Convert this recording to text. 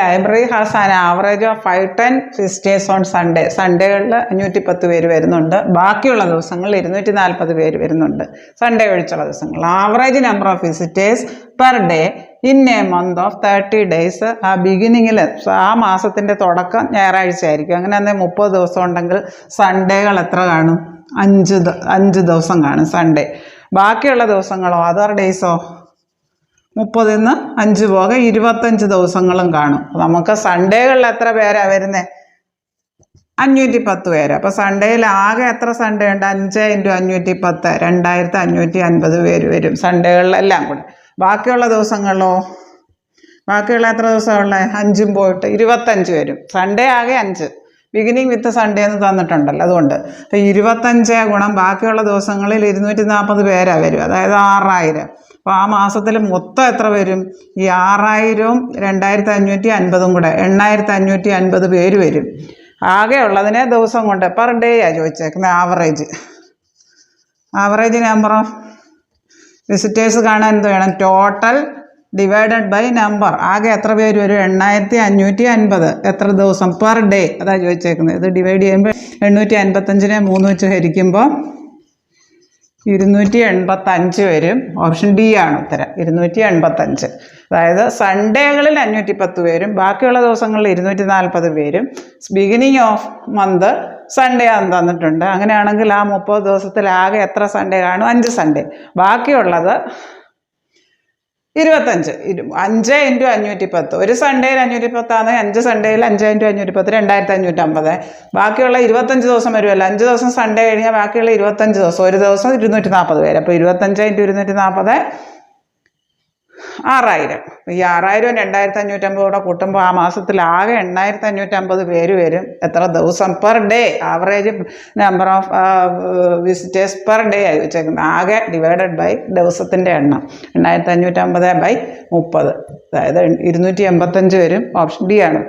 Library has an average of 510 visitors on Sunday. സൺഡേകളിൽ 510 പേര് വരുന്നുണ്ട്. ബാക്കിയുള്ള ദിവസങ്ങളിൽ 240 പേര് വരുന്നുണ്ട്. സൺഡേ ഒഴിച്ചുള്ള ദിവസങ്ങൾ. Average number of visitors per day in A month of 30 days. ആ ബിഗിനിങ്ങിൽ ആ മാസത്തിൻ്റെ തുടക്കം ഞായറാഴ്ച ആയിരിക്കും. അങ്ങനെ തന്നെ 30 ദിവസം ഉണ്ടെങ്കിൽ സൺഡേകൾ എത്ര കാണും? 5 ദിവസം കാണും സൺഡേ. ബാക്കിയുള്ള ദിവസങ്ങളോ അതർ ഡേയ്സോ 30-ന്ന് 5 പോകെ 25 ദിവസങ്ങളും കാണും. നമുക്ക് സൺഡേകളിൽ എത്ര പേരാണ് വരുന്നത്? 510 പേര്. അപ്പോൾ സൺഡേയിൽ ആകെ എത്ര സൺഡേ ഉണ്ട്? 5 × 510 2550 പേര് വരും സൺഡേകളിലെല്ലാം കൂടെ. ബാക്കിയുള്ള ദിവസങ്ങളിലോ? ബാക്കിയുള്ള എത്ര ദിവസമുള്ളത്? 5 പോയിട്ട് 25 വരും. സൺഡേ ആകെ 5. ബിഗിനിങ് വിത്ത് സൺഡേ എന്ന് തന്നിട്ടുണ്ടല്ലോ, അതുകൊണ്ട്. അപ്പോൾ 25 ഗുണം ബാക്കിയുള്ള ദിവസങ്ങളിൽ 240 പേരാണ് വരും. അതായത് 6000. അപ്പോൾ ആ മാസത്തിൽ മൊത്തം എത്ര വരും? ഈ 6000-ഉം 2550-ഉം കൂടെ 8550 പേര് വരും. ആകെ ഉള്ളതിനെ ദിവസം കൊണ്ട് പെർ ഡേ ആണ് ചോദിച്ചേക്കുന്നത്. ആവറേജ് നമ്പർ ഓഫ് വിസിറ്റേഴ്സ് കാണാൻ എന്ത് വേണം? Total divided by number. ആകെ എത്ര പേര് വരും? 8550. എത്ര ദിവസം? Per day. അതാണ് ചോദിച്ചേക്കുന്നത്. ഇത് ഡിവൈഡ് ചെയ്യുമ്പോൾ 855-നെ 3 വെച്ച് ഹരിക്കുമ്പോൾ 285 വരും. ഓപ്ഷൻ ഡി ആണ് ഉത്തരം. 285. അതായത് സൺഡേകളിൽ 510 പേരും ബാക്കിയുള്ള ദിവസങ്ങളിൽ 240 പേരും. ബിഗിനിങ് ഓഫ് മന്ത് സൺഡേ ആണെന്ന് തന്നിട്ടുണ്ട്. അങ്ങനെയാണെങ്കിൽ ആ 30 ദിവസത്തിൽ ആകെ എത്ര സൺഡേ കാണും? 5 സൺഡേ. ബാക്കിയുള്ളത് 25. 5 × 510. ഒരു സൺഡേയിൽ 510 ആണെങ്കിൽ 5 സൺഡേയിൽ 5 × 510 2550. ബാക്കിയുള്ള 25 ദിവസം വരുമല്ലോ. 5 ദിവസം സൺഡേ കഴിഞ്ഞാൽ ബാക്കിയുള്ള 25 ദിവസം. ഒരു ദിവസം 240 പേര്. അപ്പോൾ 25 × 240 6000. ഈ 6000-ഉം 2550 കൂടെ കൂട്ടുമ്പോൾ ആ മാസത്തിൽ ആകെ 8550 പേര് വരും. എത്ര ദിവസം? Per day. Average number of visitors per day ആയി വെച്ചേക്കുന്നത്. ആകെ ഡിവൈഡഡ് ബൈ ദിവസത്തിൻ്റെ എണ്ണം. 8550 / 30. അതായത് 285 വരും. ഓപ്ഷൻ ഡി ആണ്.